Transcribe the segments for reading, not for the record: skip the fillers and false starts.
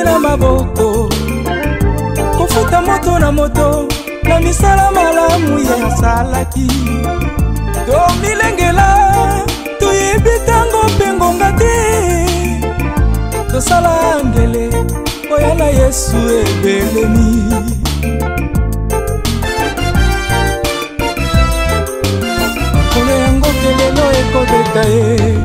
na maboko kofuta moto na moto na misala malamu ya salaki to milengela toyebi tango pengonga te tosala ngele oya na Yesu ebelemi kole yango kelelo ekobeta ye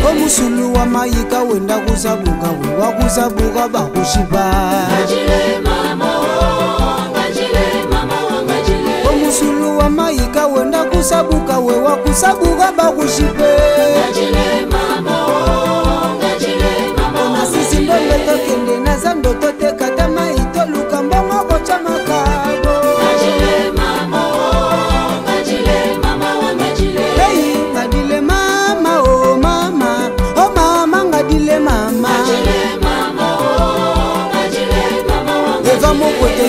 Omusulu wa mayika wenda kuzabuka wakuzabuka bakushiba Omusulu wa mayika wenda kusabuka we wakusabuka bakushibe Ona sisi ndole tokende na zando tote katama itoluka mbongo kocha makabo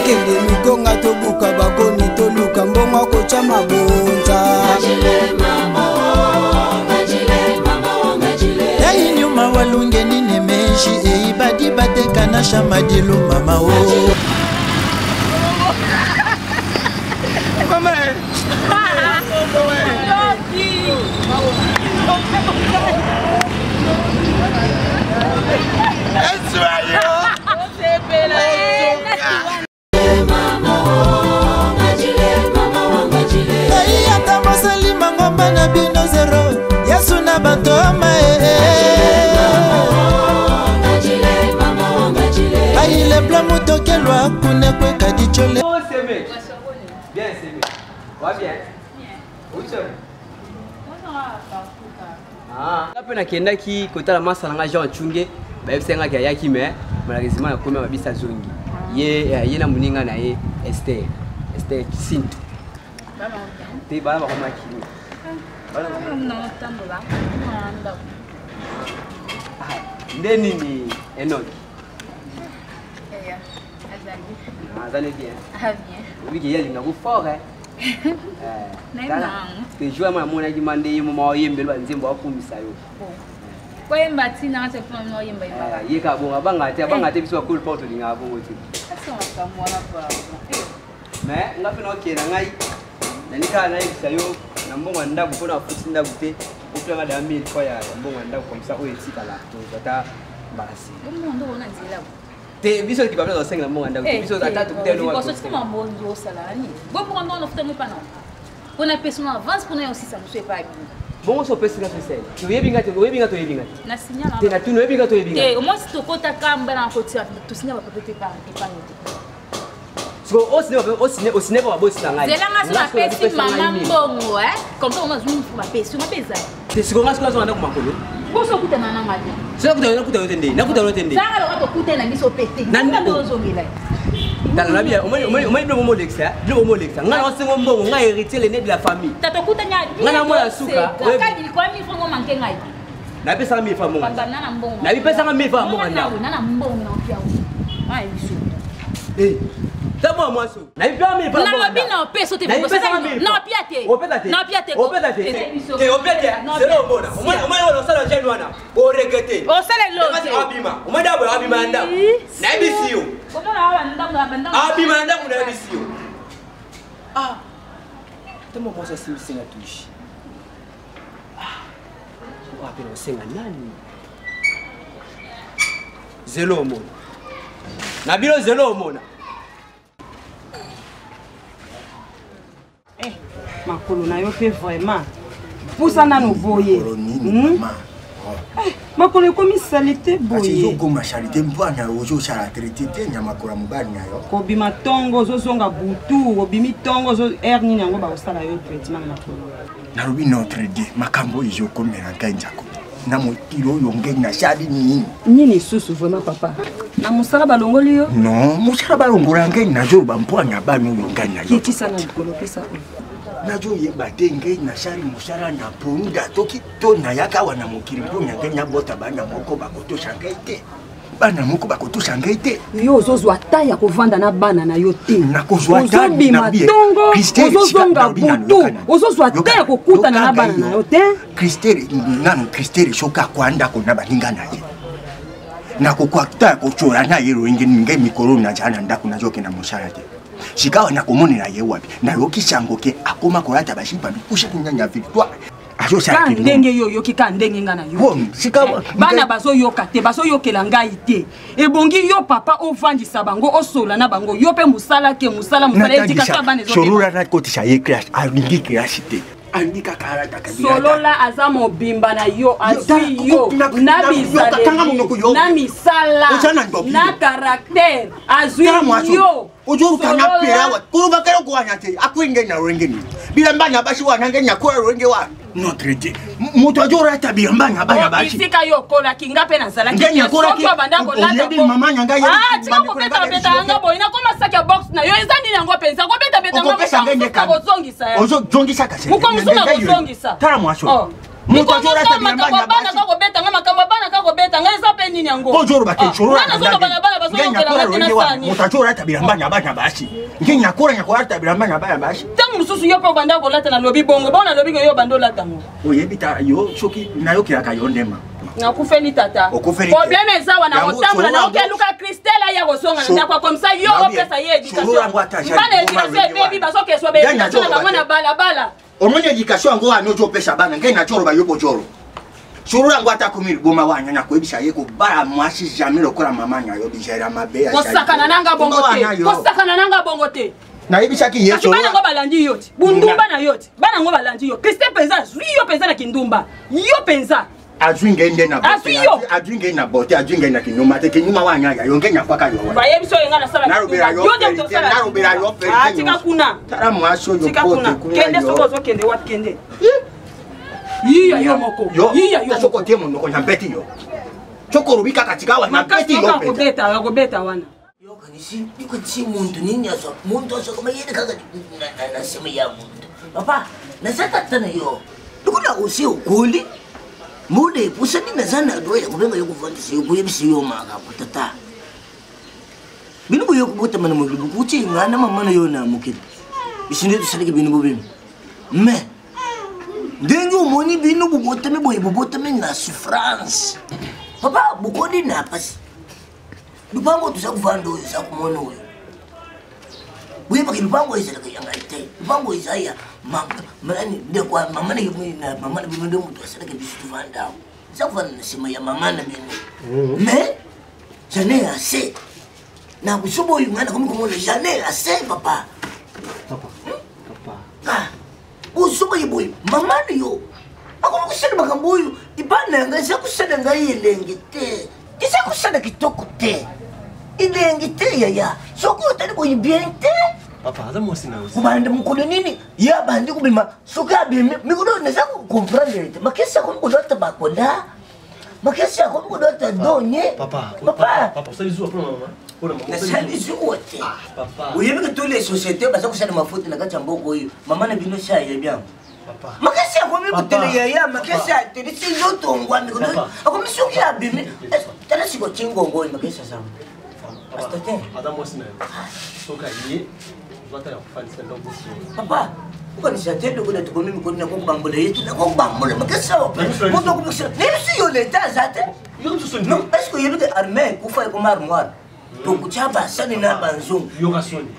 Kende mikonga tobuka bakoni toluka mbongo kocha mabonza Yai nyuma walunge nine meshi eibadi bateka na shamadilu mama o Bien, c'est bien. Va bien. Où tu es? Ah, après na kenda ki kota la masa nga Jean Chunge, ba yebsenga ki ayaki me, malheureusement na koma mabisa zongi. Ye na muninga na ye Esther Sintu. Baba. Te bala ba koma kini. Bala no tambola. Anda. Ndeni ni Enoch. Azali bien. Ah bien. Oui, il y a des gens forts hein. Tu joues à mon avis, mandé mon yembe le nzembo akumisa yo. Kwa yemba tina se funa no yemba yemba. Ye ka bonga banga te biso cool porto linga bongo ti. Asa wakamwala pa. Mais nga fina okena ngai. Nanika na yebisa yo na mbongo ndabu pona fusi ndabu te. Okanga da 1000 fois ya mbongo ndabu comme ça oyetika la. Tata basi. Omuntu ona nzela. Te biso ki babla zo 5 na mbongo ndabu. Biso atatu kutelo wa. Biso tsima mbonzo salani. Bo pour ndona futemo pa non. Pona personne avance pona aussi ça ne soit pas bien. Bon so pesi na pesi. Tu yebinga to yebinga. Na signala. Te na tu no yebinga to yebinga. Te au moins si to kota kamba na kotia tu signala pa peut-être pas note. So au cinéma bosi na ngai. Zela nga so pesi mama mbongo comme ça on a zoom ma pesi Te siko nga siko na kumakolo. Ko so kutana na ngai. So kuta yotende. Na kuta yotende. Sanga lo kutana biso pete. Nanda ndo zongela. Dans la vie, on m'a dit le moment d'excès, le moment d'excès. On a un bon, on a hérité les nez de la famille. Tata kutanya. Ngana moya suka. Kadi kwa mi fongo manke ngai. Na pesa 1000 francs mon. Nana mbongo. Na pesa 1000 francs mon. Nana mbongo na pia. Ai biso. Eh. D'abord moi so. Na pesa 1000 francs. Na bino peso te biso. Na pia te. Na pia te. Opeta te. Te opeta. C'est le mona. On sala jeune wana. O regretter. O sala lo. Abima. On m'a d'abord abima nda. Na bisio. Comment la ndam. Abima nda kuna bisio. Ah. Tamo moi ça c'est la touche. Ah. On appelle on senga nani. Zelo mona. Na bilo zelo mona. Makolo na yo fait vraiment. Poussa na no voyer. Makolo komi salité boye. Asi yo goma charité mbwana ozo sala traité te nyama kola mubani nayo. Ko bima tongo zo zonga butu, obimi tongo zo erni nango ba osala yo traitement makolo. Na rubi notre Dieu makambo izo komera kanjako. na mokilo yonge na shadi nini nini susu vraiment papa na musala balongoli yo non musala balongola nge na jo bampoanya bano yonga na yo kiti sana dikolo pesa na jo ye batenge na shari musala na ponda toki to na yaka wana mokili mponya ngenya bota bana moko bakoto shangaite bana moko bakoto shangaite yo ozozwa ta ya kovanda na bana na yo te na kozwa ta na tongo ozozonga butu ozozwa ta ya kokutana na bana na yo te Christelle ngano Christelle shoka kwanda kona baninga na ye na kokwata kochora na yero nge mikoro na jana ndaku na joke na musala te shikawa na komonela ye wapi na yoki shangoke akoma kolata bashipa bikusha kunyanya victoire ajo sa ndenge yo yoki ka ndenge ngana yo shikawa bana bazo yoka te bazo yokela ngai te ebongi yo papa ovandisa bango osola na bango yo pe musala ke musala etika ka bana zo sorura na kotisha ye crash alingi crash te andika karata kabila solola aza mobimba na yo azui yo na bizale na misala na caractère azui yo ujuru kana pera kuruba kero kuanya te akwenge na rengeni bila mbanya bashi wanangenya kwa renge wa notre dieu muto ajora tabia mbanya banya bashi isika yo kola kinga pe na sala ngenya kola ki banda ko lata mama nyanga ye tika ko beta beta nga boy na koma saki box na yo ezandi nango penza ko beta beta nga ko zongisa ya ozo zongisa kase muko musuna ko zongisa tara mwasho muto ajora tabia mbanya bana ka ko beta nga makamba bana ka ko beta nga eza pe nini yango ojoro bakechoro na zo bana bana bazo ngela na sani muto ajora tabia mbanya banya bashi ngenya kola tabia mbanya banya bashi tangu mususu yo pe banda ko lata na lobi bongo bona lobi ko yo bando lata ngo oyebita yo soki na yo kiraka yo ndema na kufeli tata problème eza wana otambula na okeluka Christelle ya kosonga na kwa comme ça yo pesa ye éducation bana éducation baby bazo keswa baby na bana bala omonye éducation ngo anojo pesa bana ngena choro ba yobo choro surura ngo atakumiri goma wanya na kwebisha yeko bara mwashi jamais lokola mamanya yo bijera mabeya kosakana nanga bongo te na ibisha ki yeso bana ngo balandi yote bundumba na yote bana ngo balandi yo Christelle penza zui yo penza na kindumba yo penza ajwinge ende na bote ajwinge na bote ajwinge na kinyuma te kinyuma wanya ya yongenya kwaka yo ba yebiso yenga na sala yo de to sala narubira yo pe tika kuna tara mwasho yo pote kuna kende soko zo kende wat kende yiya yo moko yiya yo soko temo ndoko nyambeti yo choko rubika katika wa nyambeti yo pe akobeta wana yo kanisi niko tsi muntu ninya so muntu so kama yene kaga na sema ya muntu papa na sata tana yo ndikuna usi ukuli mude pusani na zana doya kubenga yo kuvandisa yo kuyebisi yo maka kutata binu yo kubuta mana mu kuchi ngana mama yo na mukiri bisinde tusalike binu bobinu me dengo moni binu bubota me na souffrance papa bukodi na pasi lupango tusakuvanda oyo sakumona oyo buyebaki lupango isalaka yangaite lupango isaya mani ndekwa mamana yimina mamana binu ndo mutu asalaka bisu tuvandao sakuvana na sima ya mamana binu me j'en assez na kusubo oyo ngana kumkumona j'en assez papa usuba yiboy mamani yo akoma kusana makamboyo ibana ngasa kusana ngayelenge te kisa kusana kitoko te ilenge te ya soko tani boy bien te papa aza mosina usi kubanda mukolo nini ya bandi kubima soka bime mikudo neza comprendre te makesa ko mukudota bakoda makesa ko mukudota donye papa sali zuwa pro mama nasali zuwa te papa uyebe que toutes les sociétés baza kusana mafuta na kachamboko hiyo mama na bino sha ya bien papa makesa ko mikutele ya makesa te sizo tongwa mikudo akomisoki ya bime tala siko chingongo makesa sana Adam mosina soka ye zata ya kufanya ndo busi papa uko ni satendo kuna tukomi mikono na kubambula yetu na kubambula makesa moto kubisha nisi yo leta zate yo tuso no est-ce que yebeke armée kufa ko armoire to kuchaba sani na banzong yo kasoni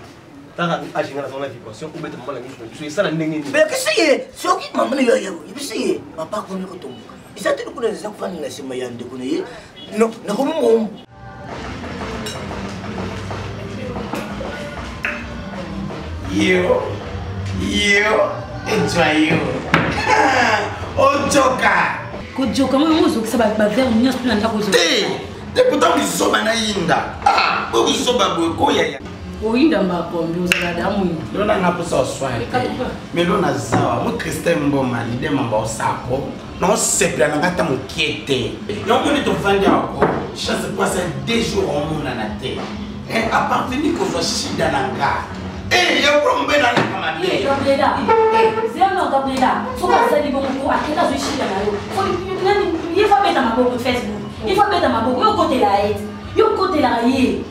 taka ajinga na zona vibration ubeta mbala ngisho so isala ndenge ni be kisiye soki mamana yo ibisiye papa ko niko tumbu isatendo kuna nza kufanya na sima yande kuna ye no na ko mo Yo, enjoy you. Ojoka. Kojoka mwa mozo kusaba bavero nyos pina ndako zo. Te pourtant bisoba na yinda. Ah, bo bisoba bo ko ya. Oui, dans ma pompe, vous avez la dame. On a pour ça soin. Mais l'on a ça, mon Christin Mboma, l'idée m'a pas ça. Non, c'est plein de temps qui était. Non, on est au fin de encore. Chasse quoi, c'est 2 jours au monde à la terre. Et à partir de qu'on soit chic dans la gare. Eh, il y a un problème dans la camarade. C'est un ordre là. Faut pas ça du bon coup. À quel âge je suis dans la rue? Il faut mettre ma boue Facebook. Il faut mettre ma boue. Yo côté la aide. Yo côté la aide.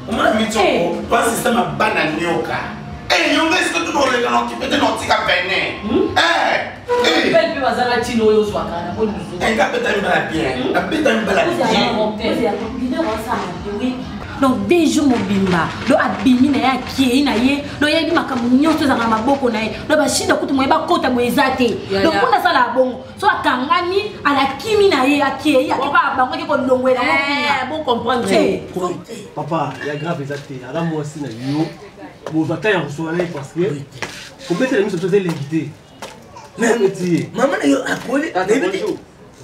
On m'a mis au pas système à banane yoka. Eh, on est tout dans les gens qui peut-être non tika vené. Eh, belle peu azala tino yo soit kana bon nous. Un gars peut-être bien. Un peut-être bien. Donc des jours mobimba do abimi na ya kie na ye do yebi makamu nyonso za maboko na ye do ba shida kutu moyeba kota moezate do kuna sala bongo so akangani ala kimi na ye akie ya ba bango ke ko longwela bon comprendre. Papa, il y a grave exacté. Alors moi aussi na yo. Bon va tailler en soirée parce que faut mettre les mise sur l'invité. Même maman yo akole.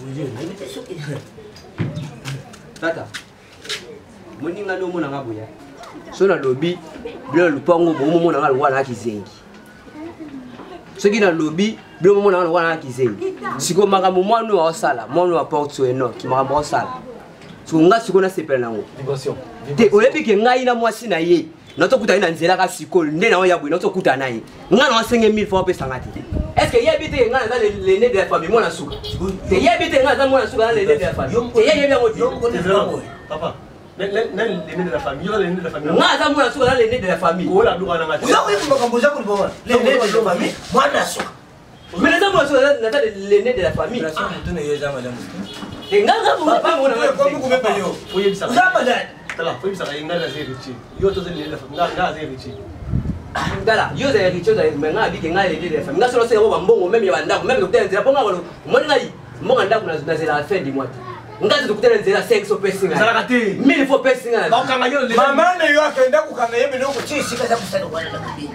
Bonjour. Tata. Moninga no mona ngabuya. So na lobby, blo lupango bo mo mona ngalwa na kizengi. So ki na lobby, blo mo mona ngalwa na kizengi. Siko makambo mwana wa sala, mwana wa porto eno, ki makambo wa sala. So nga siko na sepela nango. Dimension. Te olepi ke ngai na mwasi na ye. Noto kuta ina nzela ka siko nde na ya bwe noto kuta naye. Nga na 5000 fois pesa ngati. Est-ce que yebite nga na le né de la famille mwana suka? Te yebite nga na mwana suka na le né de la famille. Te yebite ngo Papa. L'aîné de la famille, l'aîné de la famille. Moi, ça moi sur l'aîné de la famille. Vous avez composé pour moi. L'aîné de la famille. Moi, nasso. Mais les hommes sur l'aîné de la famille. Et nga vous pas mon comme vous me payez. Faut y ça. Ça pas là. Là, faut y ça, il n'a pas zériché. Yo to l'aîné de la famille, nga zériché. Dala, yo zériché mais nga bi ke nga l'aîné de la famille. Nga solo c'est ko mbongo même yanda, même docteur nzela ponga ko. Mo ngai, mo nganda kuna zela la fin du mois. Ngazi tukutana nzela 500 pesa nga. Zala kati. 1000 fois pesa nga. Ba kanga yo le. Mama ne yo akenda kukanga yebe no kuchisi kaza kusana wana na kabini.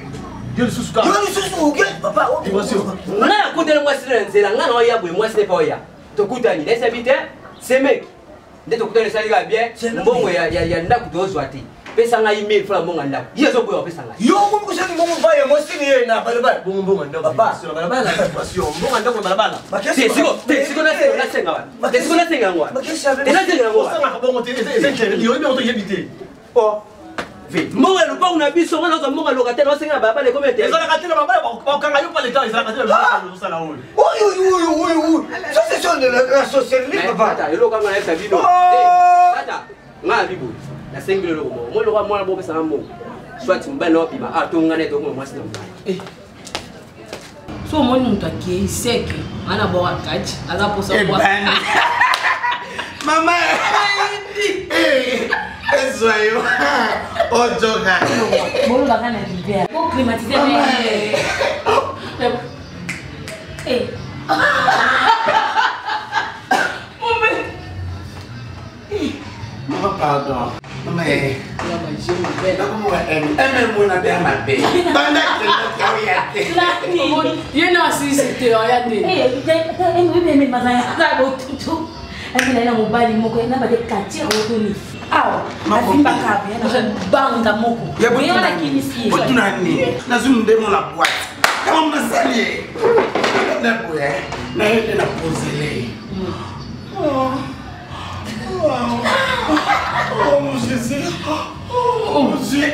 Yo susuka. Yo susu uke papa. Nga kutana mwasi na nzela nga na ya bwe mwasi ne pa oya. Tokutani laisse habiter ces mecs. Nde tokutana salika bien mbongo ya ndaku tozwa te. Pesa nga 1000 fois mbongo ndaku. Yezo bwe pesa nga. Yo kumkusha mbongo vaye mwasi ni na balabala. Mbongo ndaku. Papa. Sur la balabala. Mbongo ndaku balabala. Siko na senga wa. Siko na senga ngwa. Tena senga ngwa. Sanga bongo te ezekele. Yo ndio yebite. Oh. Vite. Mbongo lupango na biso nga na mbongo lokatela wasenga baba le komete. Ezala katela baba ba kanga yo pale temps ezala katela lo sala ole. Oui. Ça c'est sur de la société papa. Tata, yo kanga na sa video. Tata, nga bibu. Na sengi lo mo. Mo lo kwa mwana bo pesa mbongo. Soit mbana opima. Ah to ngane to ko mwasi na mbana. So mo ni mtu akie sec. Ana bo akaji. Aza posa kwa. Mama. Ezoyo. Ojoga. Mo ba kana libère. Mo climatiser mais. Eh. Mama pardon. Mais moi na bien ma belle. Banda que you know si c'était rien de. Mais mazaya za botutu. Ena mobali moko ena ba de katia otoni. Awa, afimba kabe na banga moko. Yona kinisi. Botuna ni. Na zoom de mon la boîte. Comment me saluer? Na boye. Na yete na poser. Oh mon Jésus. Oh mon Dieu.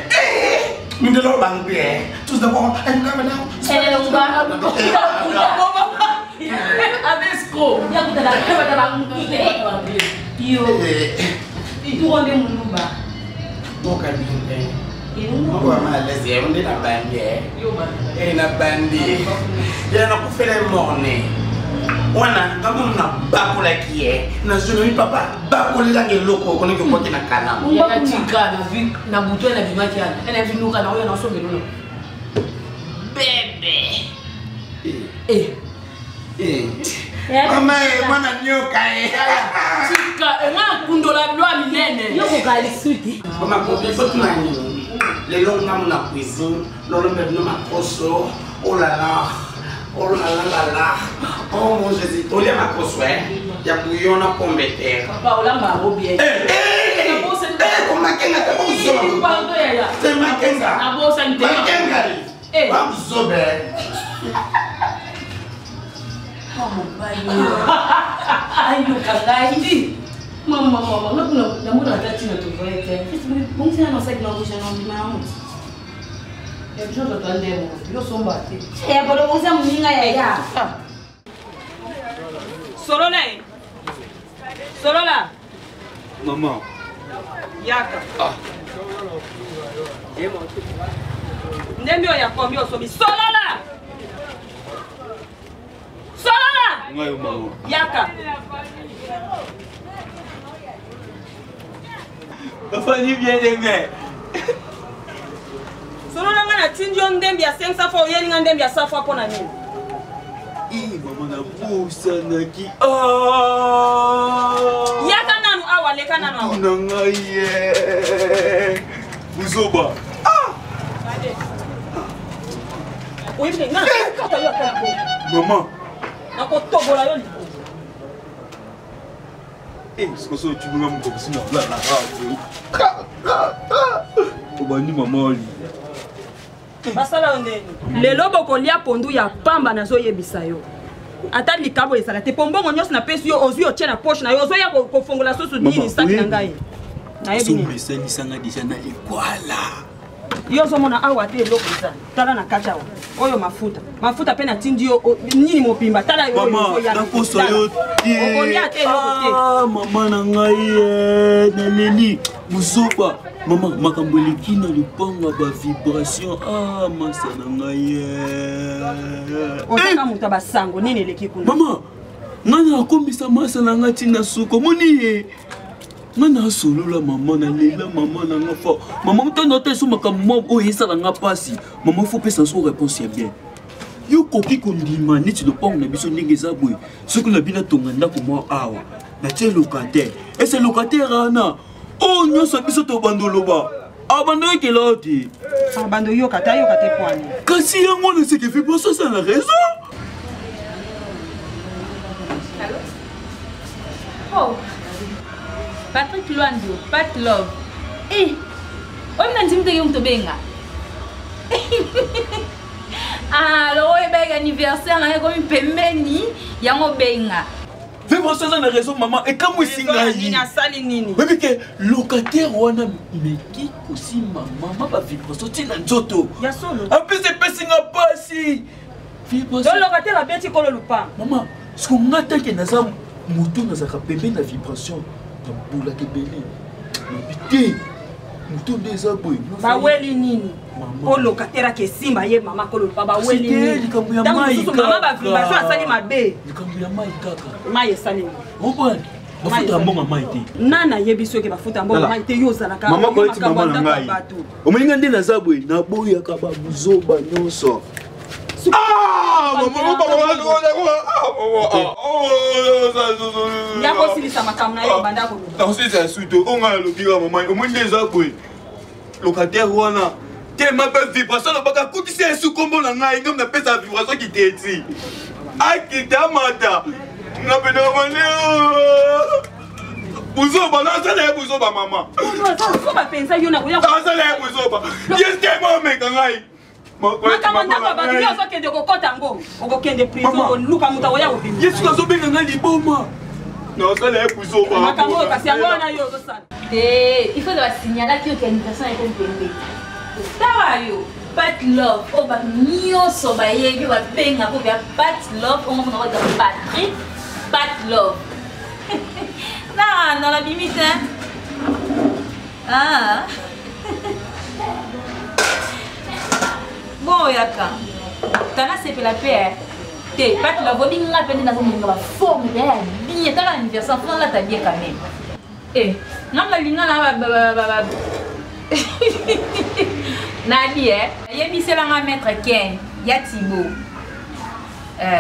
Nous devons banquer. Tous d'abord, elle va maintenant. Elle est là. Avec escroc. Ya kutala kwa banquer. Yo. Tuonde mulumba. Boka binde. Mwa malaise, on est na bandie. Et na bandie. Ya na kufele morne. Wana kama na bakula kie. Na zulu ni papa. Bakula la ngeloko koni ko kwa kina kana. Ya chika na vi na buto na bimaki ana. Ena vinuka na oyo na so menuno. Bebe. Mama mwana nyoka Chika nga kundola lwa minene. Yo ko kali suti. Mama ko biso tunani. Le long na muna cuisine, lolo me no makoso. Oh là là. Oh là là là. Oh mon Jésus, tu les makoso ya bouillon na pomme de terre. Papa olamba bien. Comment kenga ta C'est ma kenga. Solola. Maman. Yaka. Ndembi oya kombi osobi. Solola. Solola. Ngayo maman. Yaka. Afani bien dengue. Solola ngana tinjo ndembi ya 500 fois yeli ngana ndembi ya 100 fois pona nini? Maman na busa na ki. Yaka nanu awa leka nanu awa. Nangaye. Buzoba. Oyibe ngana kata yo kala ko. Maman. Nako tobola yo liko. Siko so tu me comme si na la obani maman. Basala ndeni. Lelo bokolia pondu ya pamba nazo yebisa yo. Ata likabo esala te pombongo nyos na pesi yo ozwi otie na poche na yo ozo ya ko fongola soso nini saki na ngai. Na yebi ni. Sombe sanga déjà na ekwala. Yo zo mona awa te eloko za. Tala na kata wa. Oyo mafuta pe na tindi yo nini mopimba tala yo yo ya. Na koso yo ti. Okolia te eloko te. Mama na ngai na leli musopa. Mama makambo leki na lupanga ba vibration masa na ngai. Otaka muta basango nini leki kuna. Mama ngana akomisa masa na ngati na suko moni Ngana solo la maman na lela maman na nga fa. Maman mtando te so makambo o yesa la nga pasi. Maman faut pas sans réponse bien. Yo koki kondima ni tu le pong na biso ndenge za boy. Ce que la bina tonganda ko mo awa. Na tie locataire. Et c'est locataire ana. Oh nyoso biso to bandolo ba. Abando ke loti. Abando yo kata kwani. Kasi yango na ce que fait pour ça la raison. Oh. Patrick Luandio, Pat Love. On a dit que tu es bien. Alors, il y a un anniversaire, il y a un pemeni, il y a un benga. Fais-moi ça dans la raison, maman. Et quand moi, c'est mais que locataire, on a mais qui aussi, maman, va vivre sortir dans Zoto. Il y a solo. En plus, c'est pas si n'a pas si. Donc, locataire a bien dit qu'on le pas. Maman, ce qu'on a que nous avons, moto, nous avons payé la vibration. Boula kebele mabite muto ndeza boy ba weli nini ko locataire ke simba ye mama ko lo ba weli nini ya mai mama ba vimba so asali mabe likambo ya mai kaka mai esali obani bafuta mbonga mai te nana yebiso ke bafuta mbonga mai te yo zala ka mama ko eti mama na ngai omelinga nde na zabwe na boya ka ba muzoba nyonso maman ya ko silisa makamna yo banda ko non c'est ça suto on a le bira maman au moins des aboué locataire wana te ma belle vibration na baka kuti c'est sous combo na ngai ngam na pesa vibration qui t'eti akita mata na bena mane buzoba na sala buzoba maman buzoba pensa yo na ko ya sala buzoba yes te mo me ngai makamanda kwa bantu yoso kende kokota ngo okokende prison luka muta oya obimi yesu kazobenga ngai liboma non ça les pousso pas makambo kasi yango na yo zosala il faut la signaler que l'organisation est complétée tawa yo Pat Love o ba nyoso ba yebi ba benga ko bia Pat Love on mona wa Patrick Pat Love non la limite bon yaka kana c'est la paix te Pat Love bi nga peine dans une forme bien t'as l'anniversaire prends la ta bien quand même non la linga la Nadi yebi c'est la maître Ken ya Thibaut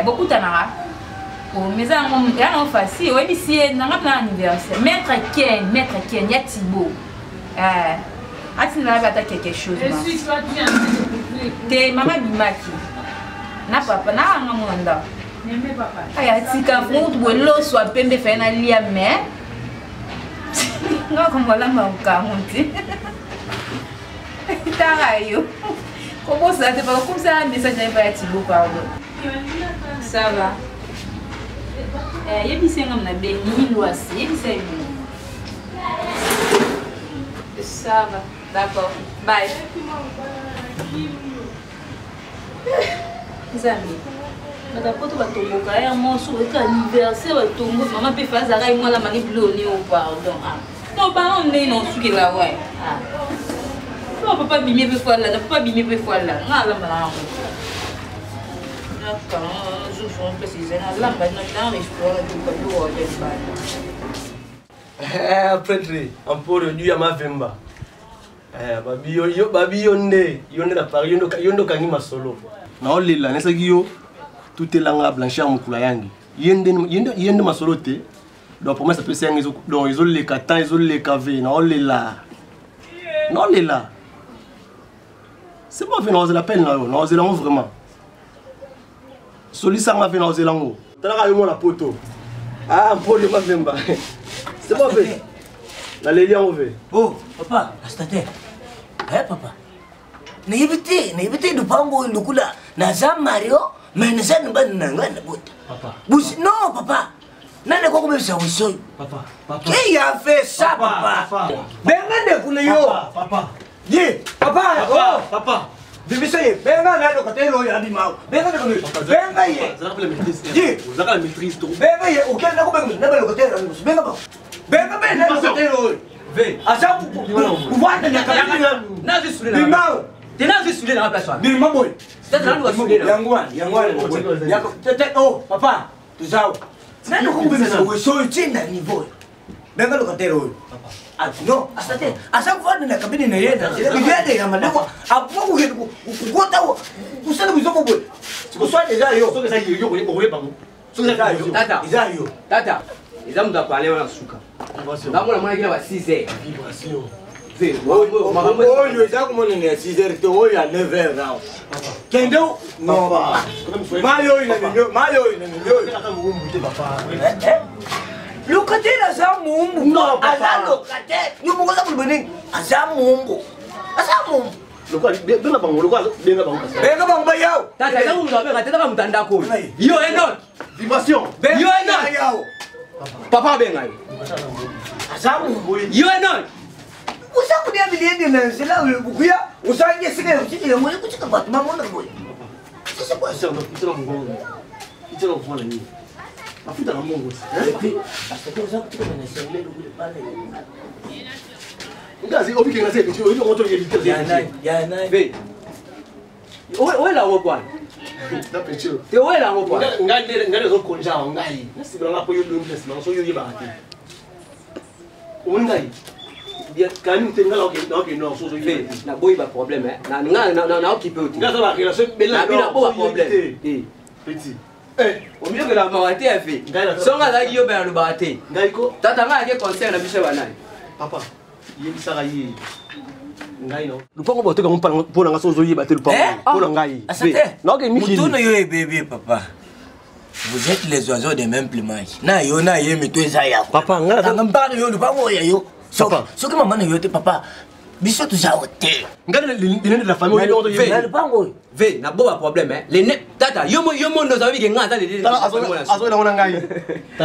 beaucoup tanara pour mes amis on facile yebi c'est na ngapna anniversaire maître Ken ya Thibaut atina va attaquer quelque chose je suis pas bien te mama bimaki na papa na nga mwanda neme papa aya tika futu bwelo so pembe fa na lia me nga ko mola ma ukamuti Tarayo. Comment ça? T'es pas comme ça un message n'avait pas été beau, pardon. Ça va. Il y a des gens qui ont béni, l'oiseau, ça va. D'accord. Bye. Les amis. Madame, quand tu vas tomber, il y a un morceau de anniversaire, maman peut faire ça, moi la marie bleue, pardon. Non, pas on est non sucré là, ouais. Non, papa bimé peut faire là, papa bimé peut faire là. Non, là, madame. D'accord, je suis précisé. Là, maintenant, je peux Prêtre, un peu réduit à ma vemba. Babi yonde na Paris yondo kangi masolo. Na olila nesa giyo tout est langa blanchir mukula yangi. Yende masolo te. Donc pour moi ça peut ser ngizo donc ils ont les katan ils ont les kave na olila. Na olila. C'est pas venir oser la peine là, na oser lango vraiment. Soli sanga venir oser lango. Tala yo la poto. Ah pole ma vemba. C'est pas fait. La lélie en veut. Oh, papa, astateur. Eh, papa. Naibite du pango lukula. Naza Mario, mais naza nban nanga na bota. Papa. Non, papa. Nane ko comme ça wiso. Papa. Qui a fait ça, papa? Benga de kuleyo. Papa. Ye, papa. Papa. Bibisaye, benga na lokatelo ya bimao. Benga de kuleyo. Benga ye. Vous avez la maîtrise. Ye, vous avez la maîtrise trop. benga ye, auquel na ko benga na lokatelo. Benga ba. Benga be na lokatelo. Ve. Asa vous voyez na kabila. Na je soulé. Bimao. Tu n'as vu soulé dans la place. Bimao boy. C'est là où on soulé. Yangwan. Oh, papa, tu sais. Nani ko kubisa weso tena niveau. Benga lokatelo. Non, asante. Asa kufanya na kabini na yenda. Bigade ya maleko. Apo kugota kusana bizoko boy. Sikuswa deja yo. Soka sai yo ko bango. Soka sai yo. Tata. Izayo. Tata. Ils ont parlé à suka. Là moi la moi 6 heures. Vibration. Ve. Oyo eza kumona ni 6 heures to oyo ya 9 heures now. Kendo? Non. Mayo ina ninyo. Kaka mumbu te papa. Lokatela za mumbu. Non, papa. Aza lokatela. Yo mongoza kulibene. Aza mumbu. Lokwa benga bango benga bango. Benga bango bayo. Tata za mungu abe katela mutanda ko. Yo eno. Vibration. Yo eno. Papa benga. Aza mumbu. Yo eno. Usakudia biliende na zela bukuya. Usanje sike uchike mwe kuchika batu mamona boy. Sasa kwa sasa ndo mungu. Itero mfano nini? Mafuta na mungu. Asante za kuchika na sele kule pale. Ngazi obike ngazi kitu hiyo moto yelite. Ya nai. Ve. Owe la wobwana. Da pecho. Te owe la wobwana. Ngale zo konja ngai. Nasibira ngapo yo ndo place na so yo yeba ati. Ungai. Dia kami tengala okay no so Ve. Na boy ba problème na occupé oti. Ngaza ba kila so bela. Na bina bo problème. Petit. Au mieux que la mawate a fait. Songa la yo ba lo bate. Ngai ko. Tata nga ke concert na biso banani. Papa. Yebisaka ye. Ngai no. Lupango botoka mpona ngaso zo yeba te lupango. Pona ngai. Non que Mutuno yo bébé papa. Vous êtes les oiseaux des mêmes plumages. Na yo na ye mito ezaya. Papa ngala ngamba yo lupango ya yo. Soki mama na yo te papa. Biso tu za hotel. Ngala l'inene de la famille yo Ve. Na lupango. Ve na bo ba problème hein. Les tata yo mo ndo zabi ke ngata le. Tala azo na ngona ngai.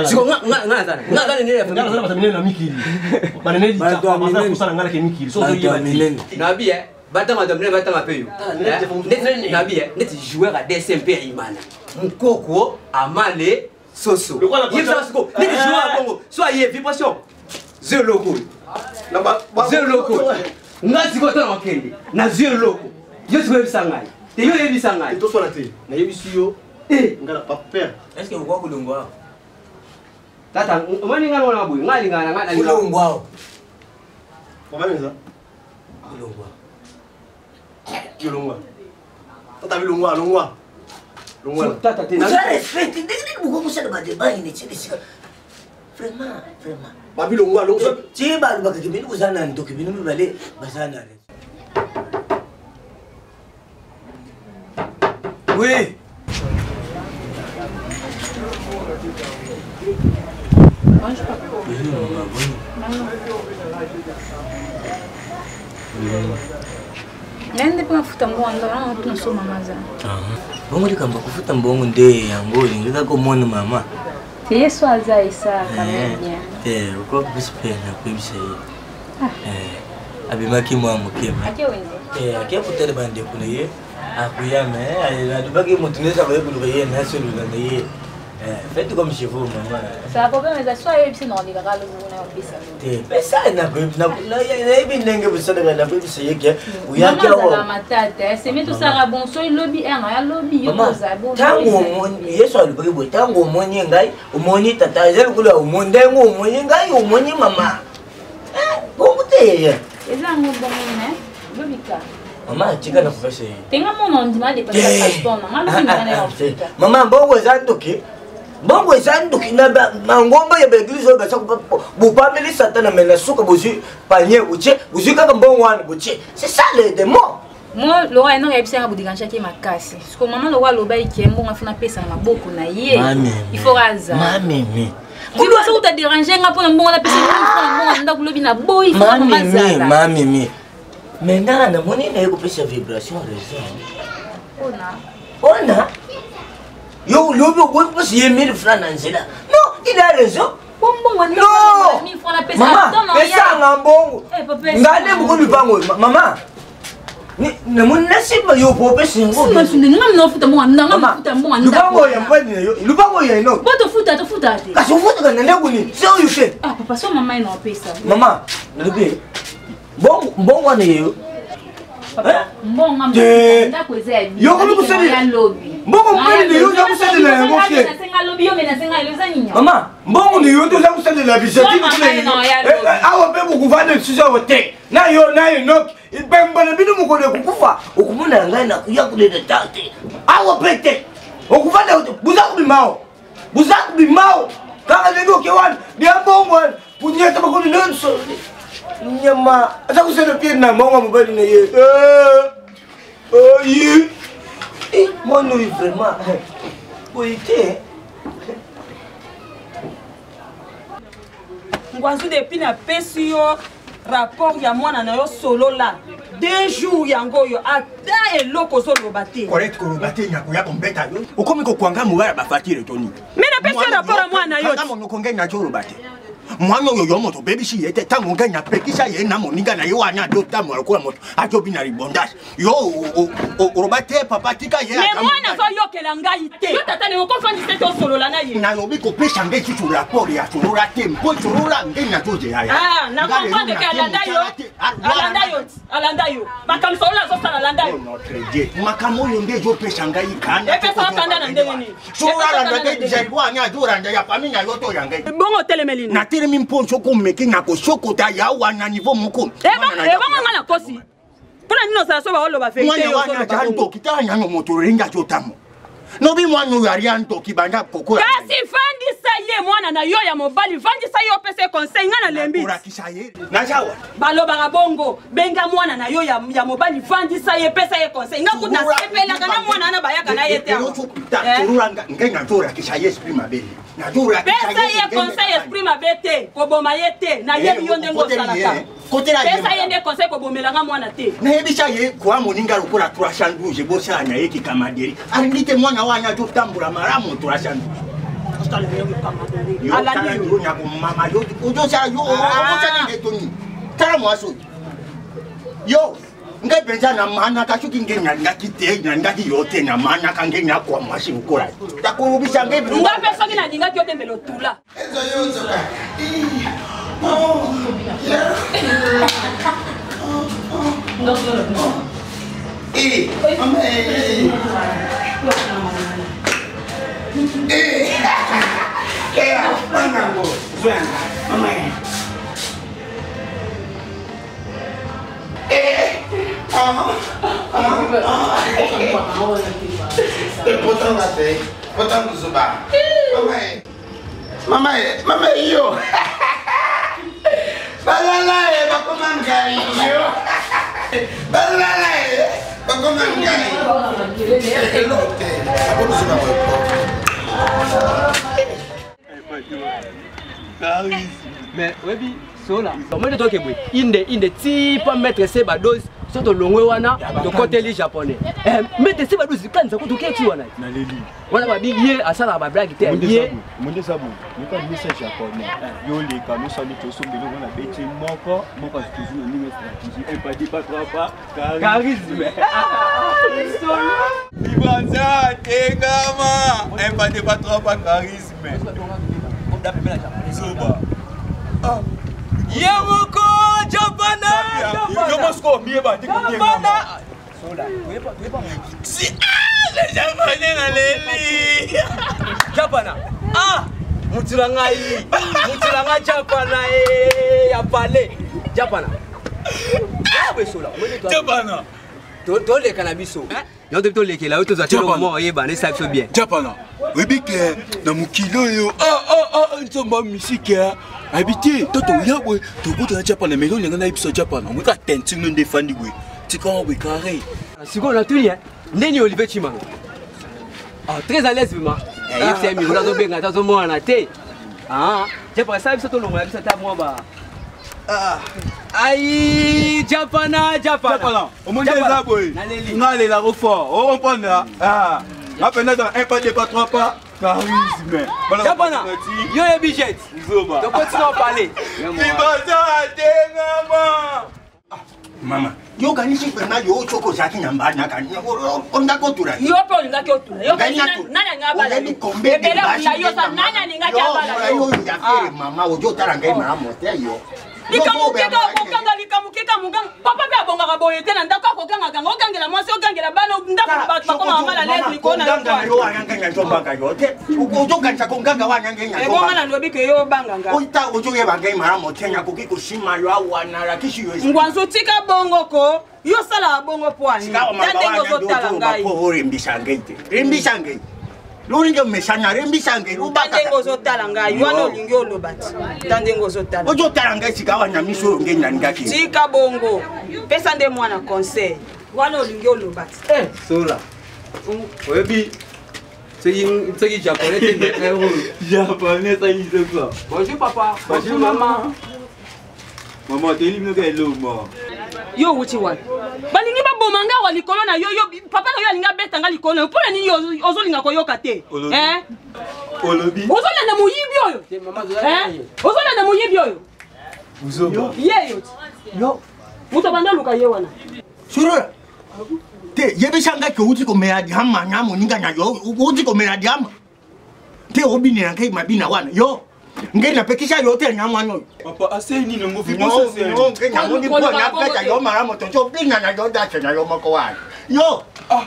Siko ngata le ne la ngala ngala batamine na mikili. Banene di ta basa kusana ngala ke mikili. So zo yeba milene. Na bi hein. Batanga domine batanga pe yo. Na bi hein. Net joueur à DSMP imana. Mukoko amale soso. Yeba siko. Net joueur à Congo. Soit y vibration. Zero loco. Zero loco. Ngati ko tana wakende. Na zero loco. Yo tu yebi sangai. Te yo yebi sangai. To so na te. Na yebi si yo. Ngala papa. Est-ce que vous quoi kulungwa? Tata, umani ngana wana boy. Ngali ngana kulungwa. Papa nza. Kulungwa. Kulungwa. Tata bilungwa, lungwa. Lungwa. Tata te na. Vous respectez, dès que vous commencez à débat, il est vraiment. Babi lungwa lungwa. Ti ba ba ke binu kuzana ndo ke binu bale basana. Oui. Nende pa mafuta mbongo ndo na tuna so mama za. Bongo likamba kufuta mbongo nde yango ngika ko mona mama. Yesu aza isa kamenya. Uko bispena kwibisa yi. Abimaki mwa mukema. Ake wende. Ake kutele bande kuna ye. Akuyame adubaki mutuneza baye kuluye na selula ye. Faites comme chez vous, maman. Ça va pas, mais soit il y a une regale ou une pisse. Mais ça, il y a une personne qui a fait ça. Il y a ma tête. C'est tout ça, bon, soit il lobby, un lobby, il y a bon. Tango, il y a sur le bribe, tango, moni, ngai, au moni, tata, il y a au monde, au moni, ngai, au moni, maman. Bon, t'es. Et là, mon bon, hein, lobby. Maman, tu vas faire ça. T'es un mon nom, dis-moi, des passages, maman, bon, vous êtes ok. Bongo ezando kinaba mangomba ya beglizo ba sako bu pameli satana mena suka buzi panye buche buzi kaka mbongo wana buche c'est ça le démon moi le roi non epsi ka budikanja ki makasi parce que maman le roi lo ba ikembo ngafuna pesa na maboko na ye il faut raza mami kulo ça uta déranger nga pona mbongo na pesa mbongo nda kulobi na boy faut raza mami maintenant na moni na yeko pesa vibration raison ona Yo, le bon, parce qu'il y a 1000 francs dans cela. Non, il a raison. Non, maman, mais ça, on bon. Regardez beaucoup de bango, maman. Ne mon nasi pas yo pour passer. Si ma fille n'en offre pas moi, n'en offre pas moi. Le bango y a pas de, le bango y a non. Pas de foot. Parce que foot quand on est venu, c'est où il fait. Ah, papa, ça maman n'en paye ça. Maman, le bé. Bon, on est yo. Bon, maman, yo comme vous savez. Mbongo mbali ni yoza kusendela ya ngoke. Mama, mbongo ni yoza kusendela bisati kule. Awa pe bukuvana sisa wote. Na yo nok. Ibembana bidu mukone kukufa. Ukumuna ngai na kuya kule de tate. Awa pete. Ukuvana wote buzaku bimao. Kaka lego kewan, dia mbongo. Punyeta bakoni nonso. Nyama, asa kusenda pia na mbongo mbali na ye. Yi. Moi, nous, vraiment, oui, Ngwazu depuis na pesi yo rapport ya mwana na yo solo la 2 jours yango yo ata eloko solo bate. Correct ko bate nyako ya kombeta yo. Ukomi ko kwanga mubara bafatire toni. Mina pesi rapport ya mwana yo. Kama ngokonge na joro bate. Mwana yo moto baby shi yete tango nganya pekisha ye na moninga na yo anya do tamu alikuwa moto ajo binari bondash yo robate papa tika ye mais mwana zo yokela ngai te yo tata ne ko fandi seto solo la na ye na lobi ko pesha ngai ci sur rapport ya solo te mpo solo la ngai na toje ya na comprendre que alanda yo makam solo la zo sala alanda yo notre dieu makamo yo nde jo pesha ngai kana e pesa kanda na ndenge ni solo la ngai deja kwa nya jora nda ya famille yo to ya ngai bongo telemelini na teremi mponcho ko meki na ko sokota ya wana niveau moko ngana kosi pona nino sa so ba olo ba fete yo so ba ndo kitanya no moto renga jotamo no bi mwana yo ari anto kibanda kokora kasi fandi saye mwana na yo ya mobali fandi saye opese conseil ngana lembi na jawa baloba ga bongo benga mwana na yo ya mobali fandi saye pesa ye conseil ngaku na sepela kana mwana na bayaka na yete turanga ngenga tora kishaye esprit mabeli na tora pesa ye conseil esprit mabete ko boma yete na yebi yo ndengo salaka pesa ye nde conseil ko bomelanga mwana te na yebisha ye kwa moninga lokola 312 bosa anya yeki kamaderi alindite mwana wana jo tambula maramu 312 alani yo nyako mama yo ojo sa yo ojo ni toni tara mwaso yo ngai benza na mana ka shuki ngenya ngaki te na ngaki yote na mana ka ngenya kwa mwashi ukora takurubisha ngai nga pesa kina ninga kyote mbelo tula ezo yo zoka Mama yo. Balala bakomangani yo. Balala bakomangani. Mais oui, sola. Comment tu toques inde ti pas mettre ces bados so to longwe wana to côté les japonais mais te se ba duzi kanza ko to ketu wana na leli wana ba biye asala ba blague te ye monde sabu ni ka message japonais yo le ka no sali to so mbelo wana beti moko toujours na numéro stratégie et pas dit pas trop pas charisme Ibanza tegama et pas dit pas trop pas charisme soba Yamoko Japana Yomosko mieba Japana si les japonais na leli Japana mutiranga Japana ya pale Japana Japana to le cannabis yo to le kela to za telo mo yeba ne sa bien Japana webike na mukilo yo ntomba musique habité toto yabwe to kuta Japana mais on ngana ibiso Japana mwika tenting no ndefandi we tika we carré siko na tuni ndeni Olivier Chimanga très à l'aise vraiment c'est mi la do benga tazo mo na te je pas ça biso to lo ngala ta mo ba Aïe, Japana. Au monde des abois. N'allez la refort. On prend là. Maintenant dans un pas de pas trois pas. Charisme. Japana. Yo e budget. Zoba. Donc continue à parler. Mama. Yo kanisi pena yo choko zaki nyambana kan. Onda kotura. Yo po linga kotura. Yo nani ngabala. Ebele yo sa nani ninga jabala. Yo ya fere mama ojo taranga mama yo. Likamukeka mukanga papa be abonga boyete na ndako akokanga kanga okangela mwasi okangela bana ndako ba bakoma mala lezi likona yo anyanga ntombanga yote uko kanisa konganga wanyanga nya bonga na lobi ke yo banganga oita ojo ye banga mara motenya kuki kushima yo awana la kishi yo ngwanzo tika bongo ko yo sala bongo poani tande ngozotala ngai ko rimbisangete Loringe mesanya rembisange rubaka tandengo zotala ngai wana olingi olobati tandengo zotala ojo tala ngai sikawa na miso ngenya ngaki tika bongo pesa nde mwana conseil wana olingi olobati sola webi c'est japonais japonais ça il se quoi bonjour papa bonjour maman maman t'es libre que l'homme yo wuti wana balingi babomanga wa likolo na yo papa na yo alinga betanga likolo pona nini ozolinga koyoka te olobi ozolanda muyibi oyo ozolanda muyibi oyo uzoba yeyo yo muto banda luka ye wana sura te yebishanga ke uti komera diama nyamo ninga na yo uti komera diama te obini na kai mabina wana yo ngena pekisha yote nyamwano papa aseni no ngofi boso se no ngena ngoni kwa na peka yo mara moto cho bina na yo dache na yo mako wana yo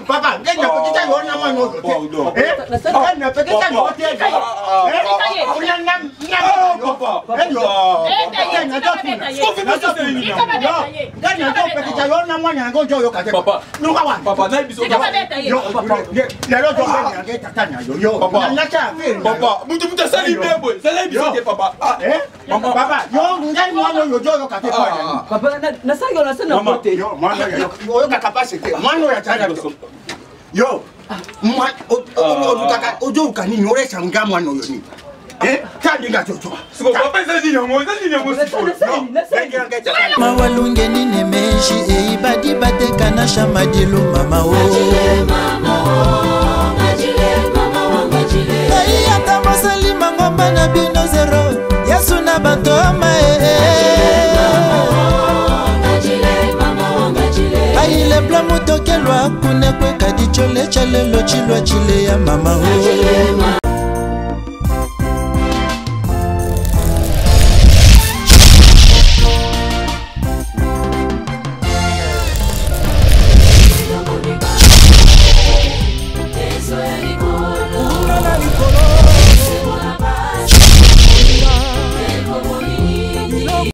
papa ngena pekisha yo nyamwano ngena pekisha yote papa ngena pekisha yo nyamwano ngo jo yo kate papa nuka wana papa na biso yo papa lelo jo ngena tanya yo papa na cha papa mutu sali bebo sali papa papa yo ngai mwana yo joyo kate kwa papa na sango na sana pote yo mwana yo ka capacity mwana ya tana yo mwa ojo ukani nyore sanga mwana yo ni tandi ngachocho siko papa sali nyongo mawalunge nini meshi eibadi bateka na shamadilo mama o ata mosali mangomba na bino zero yesu na bantoma aile bla motokelwa kunekweka dicholechalelo chilwa chile ya mama o